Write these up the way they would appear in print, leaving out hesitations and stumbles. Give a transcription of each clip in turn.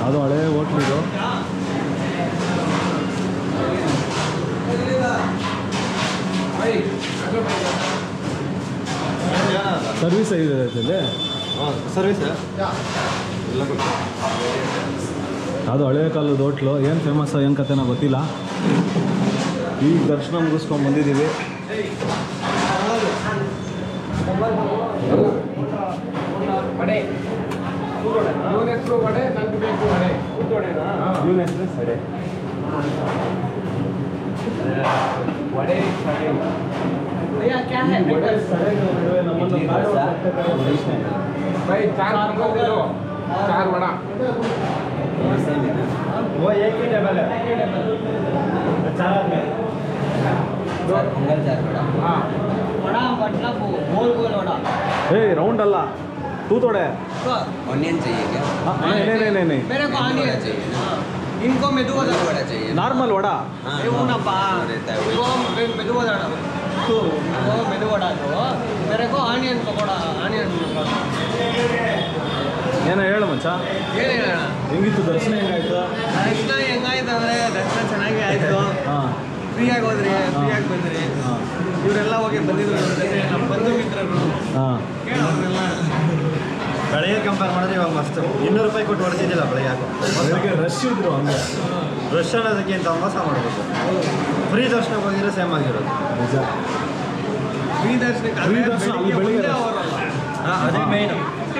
ಅದು ಹಳೆ ಹೋಟ್ಲಿದು. ಸರ್ವಿಸ್ ಇದೆ ಇಲ್ಲಿ. ಸರ್ವಿಸ್ ಅದು ಹಳೆ ಕಾಲದ ಹೋಟ್ಲು. ಏನು ಫೇಮಸ್ ಏನು ಕತೆನೋ ಗೊತ್ತಿಲ್ಲ. ಈಗ ದರ್ಶನ ಮುಗಿಸ್ಕೊಂಡು ಬಂದಿದ್ದೀವಿ. चार वड़ा वो एक ही टेबल है, चार में हाँ वड़ा मतलब गोल गोल वड़ा। ए राउंड अल्ला तू तोड़े ऑनियन चाहिए क्या? नहीं मेरे को आनियन चाहिए ना? इनको मेदू वड़ा वड़ा चाहिए ना? नार्मल वड़ा. हाँ, ये वो ना पा रहता है इनको मेदू वड़ा तो वो मेदू वड़ा दो मेरे को आनियन पकोड़ा आनियन ಏನೋ ಹೇಳು ಮಚ್ಚ. ಹೇಳಿ ಹೇಳೋಣ. ಹೆಂಗಿತ್ತು ದರ್ಶನ? ಹೆಂಗಾಯ್ತು ದರ್ಶನ ಹೆಂಗಾಯ್ತು ಅಂದರೆ ದರ್ಶನ ಚೆನ್ನಾಗಿ ಆಯಿತು. ಹಾಂ ಫ್ರೀಯಾಗಿ ಹೋದ್ರಿ, ಫ್ರೀಯಾಗಿ ಬಂದ್ರಿ. ಹಾಂ ಇವರೆಲ್ಲ ಹೋಗಿ ಬಂದಿದ್ರು ನಮ್ಮ ಜೊತೆ, ನಮ್ಮ ಬಂಧು ಮಿತ್ರರು ಹಾಂ ಕೇಳೋರೆಲ್ಲ. ಬೆಳಗ್ಗೆ ಕಂಪೇರ್ ಮಾಡಿದ್ರೆ ಇವಾಗ ಮಸ್ತ್. 200 ರೂಪಾಯಿ ಕೊಟ್ಟು ಹೊಡ್ತಿದ್ದಿಲ್ಲ ಬೆಳಗ್ಗೆ ಯಾಕೋ. ಅದಕ್ಕೆ ರಶ್ ಇದ್ರು ಹಂಗೆ. ರಶ್ ಅನ್ನೋದಕ್ಕಿಂತ ಮೋಸ ಮಾಡಬೇಕು. ಫ್ರೀ ದರ್ಶನಕ್ಕೆ ಹೋಗಿದ್ರೆ ಸೇಮ್ ಆಗಿರೋದು. ನಿಜ. ಫ್ರೀ ದರ್ಶನಕ್ಕೆ ಫ್ರೀ ದರ್ಶನ ಅಲ್ಲಿ ಬೆಳಿಗ್ಗೆ ಅವರಲ್ಲ. ಅದೇ ಮೇಯ್ನು.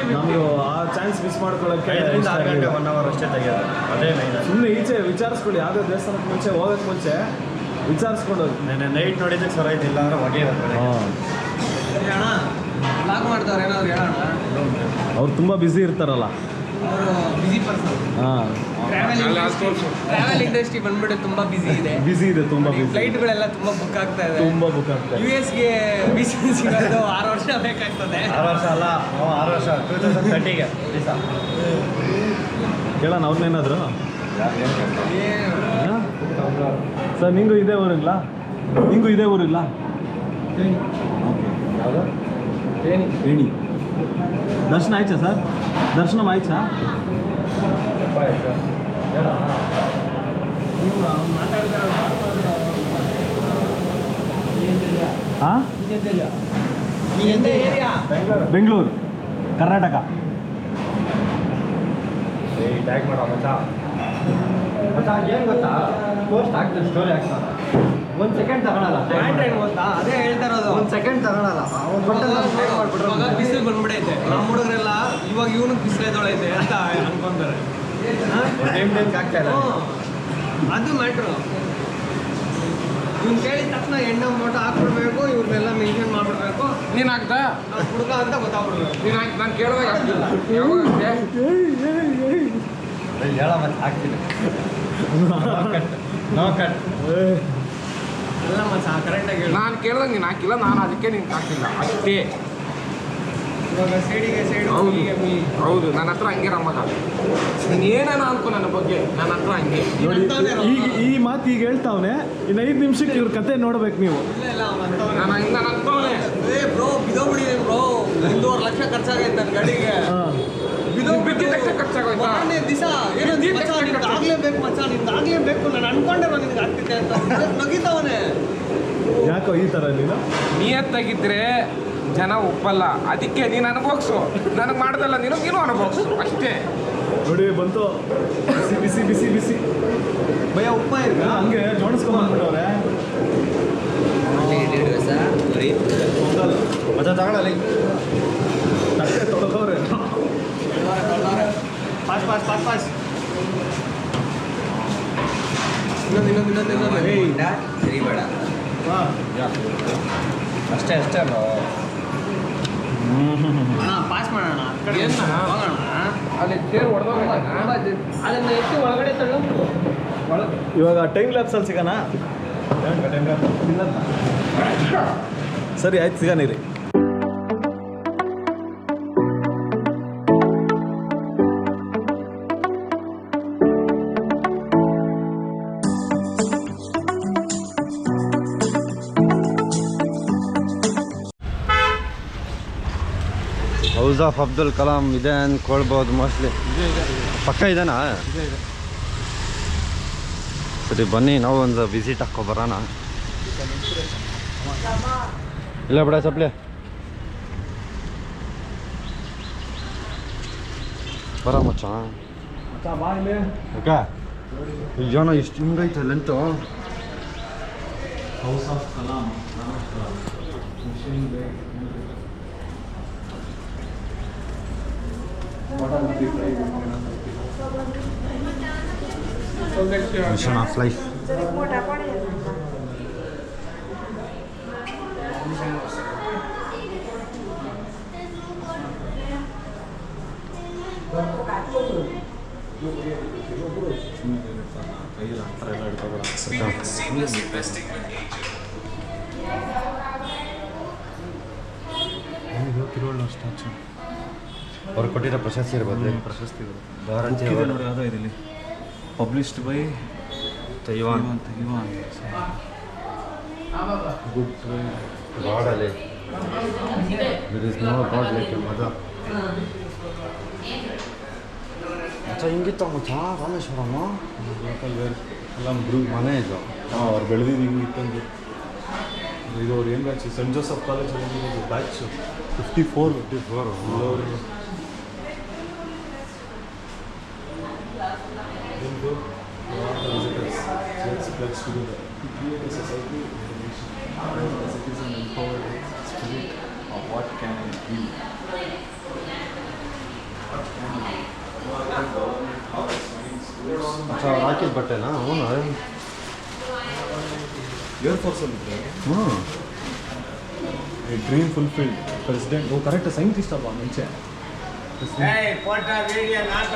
ನಮಗೂ ಆ ಚಾನ್ಸ್ ಮಿಸ್ ಮಾಡ್ಕೊಳ್ಳೋಕ್ಕೆ 5 ರಿಂದ 6 ಗಂಟೆ 1 ಅವರ್ ಅಷ್ಟೇ ತೆಗೆಯೋದು. ಅದೇ ಮೇಯ್ನು. ಸುಮ್ಮನೆ ಈಚೆ ವಿಚಾರಿಸ್ಕೊಳ್ಳಿ. ಯಾವುದೇ ದೇವಸ್ಥಾನಕ್ಕೆ ಮುಂಚೆ ಹೋಗೋಕ್ಕೆ ಮುಂಚೆ ವಿಚಾರಿಸ್ಕೊಂಡು. ನೆನ್ನೆ ನೈಟ್ ನೋಡಿದ್ದಕ್ಕೆ ಸರ ಇದ್ದಿಲ್ಲ ಅಂದರೆ ಹೊಗೆ ಬರ್ತಾರೆ. ಹಾಂ ಅಣ್ಣ ಬ್ಲಾಗ್ ಮಾಡ್ತಾವ್ರೆ ಏನಾದ್ರು ಹೇಳೋಣ. ಅವ್ರು ತುಂಬ ಬ್ಯುಸಿ ಇರ್ತಾರಲ್ಲ. ಅವರು ಬಿಸಿ ಪರ್ಸನ್. ಹಾಂ ಟ್ರಾವೆಲ್ ಇಂಡಸ್ಟ್ರಿ ಬಂದ್ಬಿಟ್ಟು ತುಂಬ ಬಿಸಿ ಇದೆ. ಬ್ಯುಸಿ ಇದೆ, ತುಂಬ ಬ್ಯುಸಿ. ಫ್ಲೈಟ್ಗಳೆಲ್ಲ ತುಂಬ ಬುಕ್ ಆಗ್ತಾ ಇದೆ. ತುಂಬ ಬುಕ್ ಆಗ್ತದೆ. US-ಗೆ ವೀಸಾ ಸಿಗೋದು 6 ವರ್ಷ ಬೇಕಾಗ್ತದೆ. 6 ವರ್ಷ ಅಲ್ಲ, 6 ವರ್ಷ 2030ಗೆ ವೀಸಾ. ಕೇಳೋಣ ಅವ್ರನ್ನೇನಾದ್ರು. ಸರ್ ನಿಂಗೂ ಇದೇ ಊರಿಲ್ಲ? ನಿಂಗೂ ಇದೇ ಊರಿಲ್ಲ? ಯಾವುದು? ಏಣಿ. ದರ್ಶನ ಆಯ್ತಾ ಸರ್? ದರ್ಶನ ಆಯ್ತಾ? ಹಾಂ ಬೆಂಗಳೂರು ಕರ್ನಾಟಕ. ಟ್ಯಾಗ್ ಮಾಡೋ ಮಚ್ಚ ಏನು ಗೊತ್ತಾ, ಪೋಸ್ಟ್ ಹಾಕ್ತಾರೆ, ಸ್ಟೋರಿ ಹಾಕ್ತಾರೆ, 1 ಸೆಕೆಂಡ್ ತಗೊಳಲ್ಲ. ಗೊತ್ತಾ, ಅದೇ ಹೇಳ್ತಾ ಇರೋದು. 1 ಸೆಕೆಂಡ್ ತಗೊಳಲ್ಲ. ಇವಾಗ ಬಿಸಿಲು ಬಂದ್ಬಿಡೈತೆ. ನಮ್ಮ ಹುಡುಗರೆಲ್ಲ ಇವಾಗ ಇವನು ಬಿಸಿಲು ಎದೊಳೈತೆ ಅಂತ ಅನ್ಕೊಂತಾರೆ. ಟೈಮ್ಗೆ ಆಗ್ತಾ ಇಲ್ಲ. ಅದು ಮ್ಯಾಟ್ರು. ಇವ್ನು ಕೇಳಿದ ತಕ್ಷಣ ಎಣ್ಣೆ ಫೋಟೋ ಹಾಕ್ಬಿಡ್ಬೇಕು, ಇವ್ರನ್ನೆಲ್ಲ ಮೆನ್ಷನ್ ಮಾಡ್ಬಿಡ್ಬೇಕು. ನೀನು ಹಾಕ್ದಾ? ಹುಡುಗ ಅಂತ ಗೊತ್ತಾಗ್ಬಿಡ್ಬೇಕು. ನೀನು ಹಾಕಿ ನಾನು ಕೇಳಿದಾಗ ಆಗ್ತಿಲ್ಲ. ಯಾವಾಗ ಹಾಕ್ದೆ? ಹೇಳ ಮತ್ತೆ ಹಾಕ್ತೀನಿ. ನೋ ಕಟ್ ಎಲ್ಲ ಮಚ್ಚ ಕರೆಕ್ಟಾಗಿ ಹೇಳಿ. ನಾನು ಕೇಳಿದಾಗ ನೀನು ಹಾಕಿಲ್ಲ, ನಾನು ಅದಕ್ಕೆ ನೀನು ಹಾಕಿಲ್ಲ ಅಷ್ಟೇ. ಇವಾಗ ಸೈಡಿಗೆ ಸೈಡ್ ಹೌದು ಮೀ ಹೌದು, ನನ್ನ ಹತ್ರ ಹಂಗೆ ನಮ್ಮಗ. ನೀನು ಏನೇನ ಅನ್ಕೊ ನನ್ನ ಬಗ್ಗೆ, ನನ್ನ ಹತ್ರ ಹಂಗೆ. ನೋಡಿ ಈಗ ಈ ಮಾತು ಈಗ ಹೇಳ್ತಾವನೆ. ಇನ್ನು 5 ನಿಮಿಷಕ್ಕೆ ಇವ್ರ ಕತೆ ನೋಡ್ಬೇಕು ನೀವು. ಇಲ್ಲ ಅವ್ನು ನಾನು ಹಂಗೆ ನಾನು ಅನ್ಕೋನೆ. ಬ್ರೋ ಬಿದೋಗ್ಬಿಟ್ಟಿದೆ ಬ್ರೋ, 1.5 ಲಕ್ಷ ಖರ್ಚಾಗೈತೆ ನನ್ನ ಗಾಡಿಗೆ. ಹಾಂ ಬಿದ್ದಿದ ತಕ್ಷಣ ಖರ್ಚಾಗೋಯ್ತಾ? ಮೊನ್ನೆ ದಿವಸ ಏನೋ ಮಚ್ಚ ನಿಮ್ಗೆ ಆಗ್ಲೇಬೇಕು ಮಚ್ಚ, ನಿಮ್ಗೆ ಆಗ್ಲೇಬೇಕು, ನಾನು ಅನ್ಕೊಂಡೆ ನಿನ್ಗೆ ಆಗ್ತಿದ್ದೆ ಅಂತ ನಗಿತಾವನೆ. ಯಾಕೋ ಈ ಥರ ನೀನು ನಿಯತ್ತಾಗಿದ್ರೆ ಜನ ಒಪ್ಪಲ್ಲ. ಅದಕ್ಕೆ ನೀನು ಅನುಭವಿಸು, ನನಗೆ ಮಾಡ್ದಲ್ಲ ನೀನು ಅನುಭವಿಸು ಅಷ್ಟೇ. ನೋಡಿ ಬಂತು ಬಿಸಿ ಬಿಸಿ ಬಿಸಿ ಬಿಸಿ. ಭಯ ಉಪ್ಪ ಇರ್ಗ ಹಂಗೆ ಜೋಡಿಸ್ಕೊಂಡ್ಬಿಟ್ಟವ್ರೆ. ಮತ್ತೆ ತಗೊಳ್ಳಲ್ಲ. ತಟ್ಟೆ ತೊಳಗವ್ರೆ. Pass pass pass pass. ಇನ್ನೊಂದು ಸರಿ ಬೇಡ. ಹಾಂ ಅಷ್ಟೇ ಅಲ್ಲ. ಅಣ್ಣ ಪಾಸ್ ಮಾಡೋಣ, ಆ ಕಡೆ ಏನ್ನ? ಹೋಗೋಣ. ಅಲ್ಲಿ ಚೇರ್ ಹೊಡೆದೋಗ. ಅದನ್ನ ಎಷ್ಟು ಒಳಗಡೆ ತಳ್ಳು. ಇವಾಗ ಟೈಮ್ ಲ್ಯಾಪ್ಸಲ್ಲಿ ಸಿಗೋಣ. ಸರಿ ಆಯ್ತು, ಸಿಗೋಣ ರೀ. ಹೌಸ್ ಆಫ್ ಅಬ್ದುಲ್ ಕಲಾಂ ಇದೆ ಅಂದ್ಕೊಳ್ಬೋದು ಮೋಸ್ಟ್ಲಿ. ಪಕ್ಕ ಇದೆನಾ? ಸರಿ ಬನ್ನಿ ನಾವು ಒಂದು ವಿಸಿಟ್ ಹಾಕೋ ಬರೋಣ. ಇಲ್ಲ ಬಿಡ ಸಪ್ಲೆ ಬರ ಮಚ್ಚ. ಯಾಕೆ ಈ ಜನ ಇಷ್ಟು ಹಿಂಗೈತೆ ಲೆಂತು. House of Kalam mission of life. ಅವ್ರು ಕೊಟ್ಟಿರೋ ಪ್ರಶಸ್ತಿ ಇರ್ಬೋದು. ಪ್ರಶಸ್ತಿಗಳು ಭಾರತೀಯ ನೋಡಿ ಯಾವುದೋ ಇದೆ ಇಲ್ಲಿ, ಪಬ್ಲಿಷ್ಡ್ ಬೈ ತೈವಾನ್. ಗುಡ್ ಗಾಡಲ್ಲಿ there is no god like your mother. ಮಚ್ಚ ಹಿಂಗಿತ್ತ ಮಚ್ಚ ರಾಮೇಶ್ವರಮ್ಮ ಲೋಕಲ್ ವೇರ್ ಕಲಾಂ ಗ್ರೂ ಮನೆ ಇದು. ಅವ್ರು ಬೆಳೆದಿದ್ದು ಹಿಂಗಿತ್ತಂದು. ಇದು ಅವ್ರು ಏನು ಬ್ಯಾಚ್? ಸೆಂಟ್ ಜೋಸಫ್ ಕಾಲೇಜಲ್ಲಿ ಬ್ಯಾಚ್ 54 ನಿಮ್ಮದು pledge together to create a society with a nation. The citizen empowered spirit of what can it be? ಮಚ್ಚ ಅವ್ರು ಹಾಕಿದ ಬಟ್ಟೆನಾ? ಅವನು ಏರ್ ಫೋರ್ಸಲ್ಲಿದ್ದರೆ ಹ್ಞೂ ಡ್ರೀಮ್ ಫುಲ್ಫಿಲ್ಡ್ ಪ್ರೆಸಿಡೆಂಟ್. ಓ ಕರೆಕ್ಟ್, ಸೈಂಟಿಸ್ಟ್ ಅಲ್ವಾ ಮುಂಚೆ. Photo video not